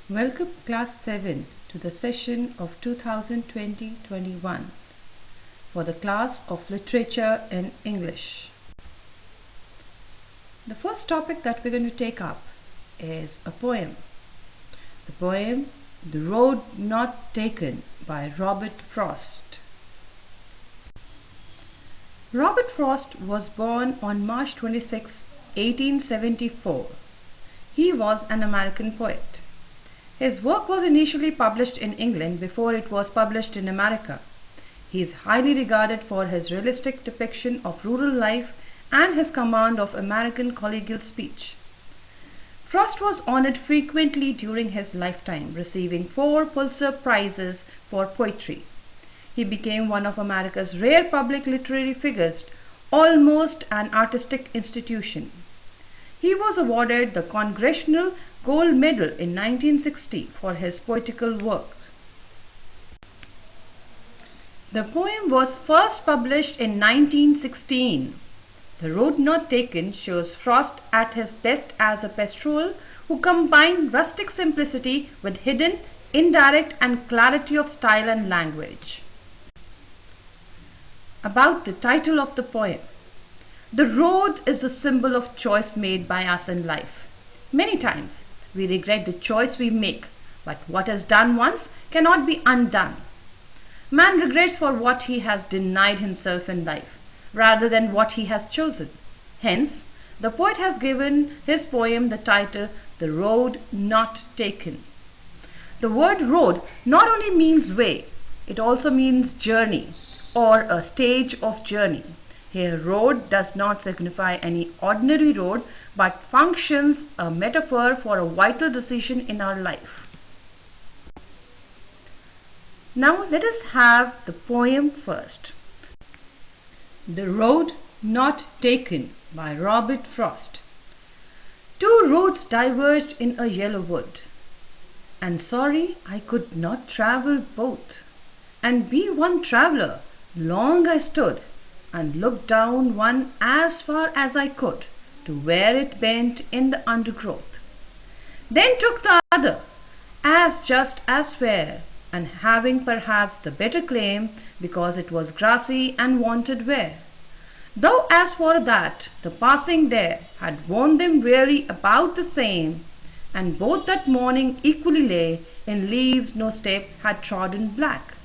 Welcome Class 7 to the session of 2020-21 for the class of Literature in English. The first topic that we're going to take up is a poem. The poem The Road Not Taken by Robert Frost. Robert Frost was born on March 26, 1874. He was an American poet. His work was initially published in England before it was published in America. He is highly regarded for his realistic depiction of rural life and his command of American collegial speech. Frost was honored frequently during his lifetime, receiving 4 Pulitzer Prizes for poetry. He became one of America's rare public literary figures, almost an artistic institution. He was awarded the Congressional Gold Medal in 1960 for his poetical work. The poem was first published in 1916. The Road Not Taken shows Frost at his best as a pastoral who combined rustic simplicity with hidden, indirect and clarity of style and language. About the title of the poem. The road is the symbol of choice made by us in life. Many times we regret the choice we make, but what is done once cannot be undone. Man regrets for what he has denied himself in life, rather than what he has chosen. Hence, the poet has given his poem the title, The Road Not Taken. The word road not only means way, it also means journey, or a stage of journey. Here, road does not signify any ordinary road, but functions a metaphor for a vital decision in our life. Now let us have the poem first. The Road Not Taken by Robert Frost. 2 roads diverged in a yellow wood, and sorry I could not travel both, and be one traveller. Long I stood, and looked down one as far as I could, to where it bent in the undergrowth. Then took the other, as just as fair, and having perhaps the better claim, because it was grassy and wanted wear. Though as for that, the passing there had worn them really about the same, and both that morning equally lay in leaves no step had trodden black.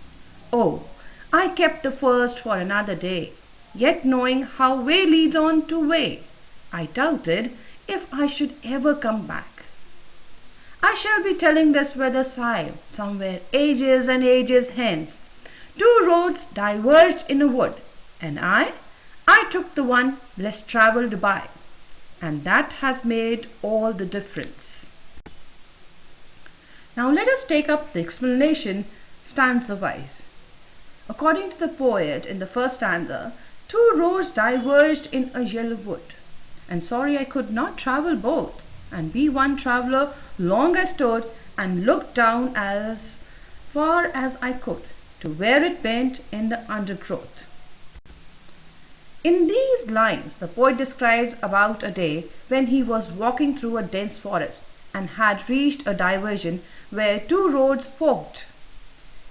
Oh, I kept the first for another day, yet knowing how way leads on to way, I doubted if I should ever come back. I shall be telling this weather sigh, somewhere ages and ages hence. 2 roads diverged in a wood, and I took the one less travelled by, and that has made all the difference. Now let us take up the explanation stanza-wise. According to the poet, in the first stanza, 2 roads diverged in a yellow wood, and sorry I could not travel both, and be one traveller. Long I stood, and looked down as far as I could, to where it bent in the undergrowth. In these lines, the poet describes about a day when he was walking through a dense forest, and had reached a diversion where 2 roads forked.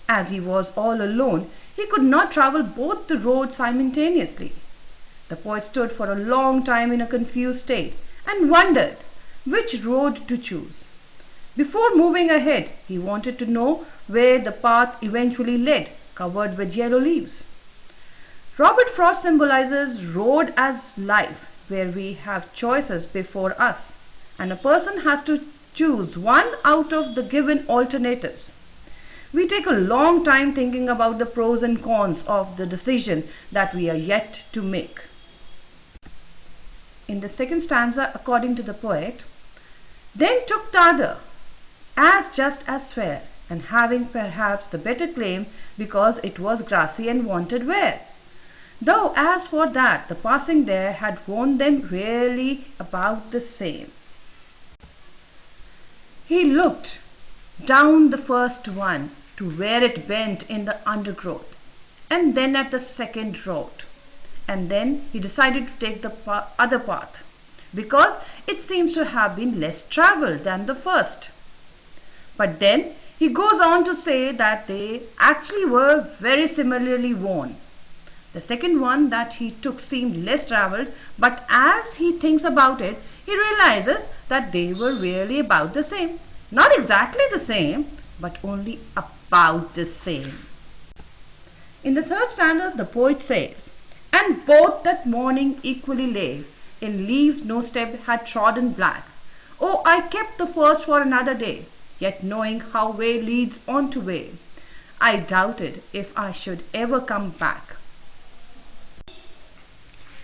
As he was all alone, he could not travel both the roads simultaneously. The poet stood for a long time in a confused state, and wondered which road to choose. Before moving ahead, he wanted to know where the path eventually led, covered with yellow leaves. Robert Frost symbolizes road as life, where we have choices before us, and a person has to choose one out of the given alternatives. We take a long time thinking about the pros and cons of the decision that we are yet to make. In the second stanza, according to the poet, then took the other, as just as fair, and having perhaps the better claim, because it was grassy and wanted wear. Though as for that, the passing there had worn them really about the same. He looked down the first one to where it bent in the undergrowth, and then at the second road, and then he decided to take the other path, because it seems to have been less travelled than the first. But then he goes on to say that they actually were very similarly worn. The second one that he took seemed less travelled, but as he thinks about it, he realizes that they were really about the same. Not exactly the same, but only about the same. In the third stanza, the poet says, "And both that morning equally lay, in leaves no step had trodden black. Oh, I kept the first for another day, yet knowing how way leads on to way, I doubted if I should ever come back."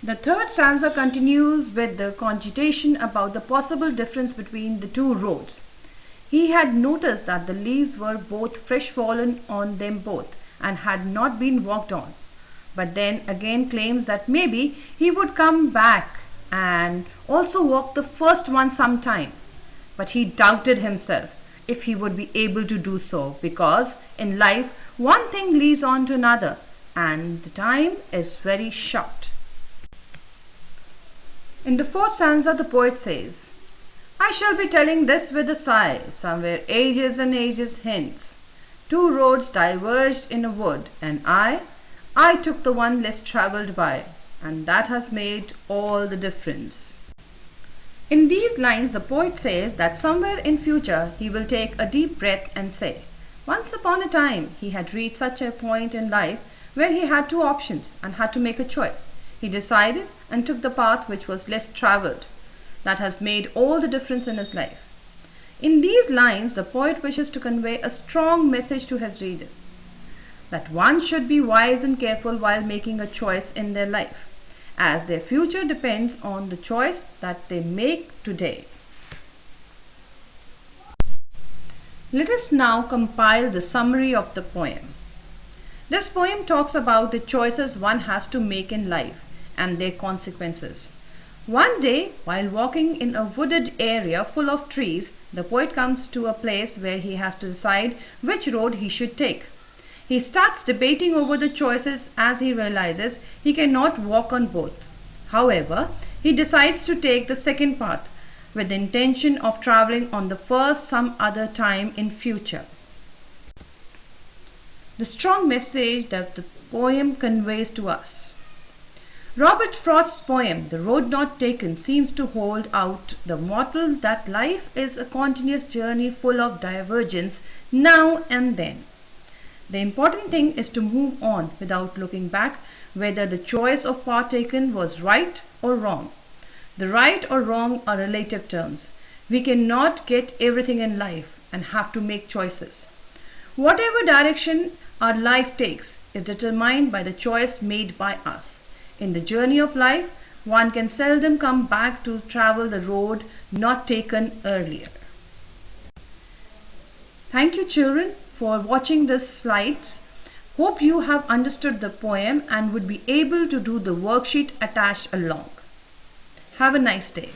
The third stanza continues with the cogitation about the possible difference between the two roads. He had noticed that the leaves were both fresh fallen on them both and had not been walked on, but then again claims that maybe he would come back and also walk the first one sometime. But he doubted himself if he would be able to do so, because in life one thing leads on to another and the time is very short. In the fourth stanza, the poet says, "I shall be telling this with a sigh, somewhere ages and ages hence. Two roads diverged in a wood, and I took the one less travelled by, and that has made all the difference." In these lines, the poet says that somewhere in future he will take a deep breath and say, once upon a time he had reached such a point in life where he had two options and had to make a choice. He decided and took the path which was less travelled. That has made all the difference in his life. In these lines, the poet wishes to convey a strong message to his reader, that one should be wise and careful while making a choice in their life, as their future depends on the choice that they make today. Let us now compile the summary of the poem. This poem talks about the choices one has to make in life and their consequences. One day, while walking in a wooded area full of trees, the poet comes to a place where he has to decide which road he should take. He starts debating over the choices as he realizes he cannot walk on both. However, he decides to take the second path with the intention of traveling on the first some other time in future. The strong message that the poem conveys to us. Robert Frost's poem, The Road Not Taken, seems to hold out the motto that life is a continuous journey full of divergence now and then. The important thing is to move on without looking back, whether the choice of path taken was right or wrong. The right or wrong are relative terms. We cannot get everything in life and have to make choices. Whatever direction our life takes is determined by the choice made by us. In the journey of life, one can seldom come back to travel the road not taken earlier. Thank you, children, for watching this slides. Hope you have understood the poem and would be able to do the worksheet attached along. Have a nice day.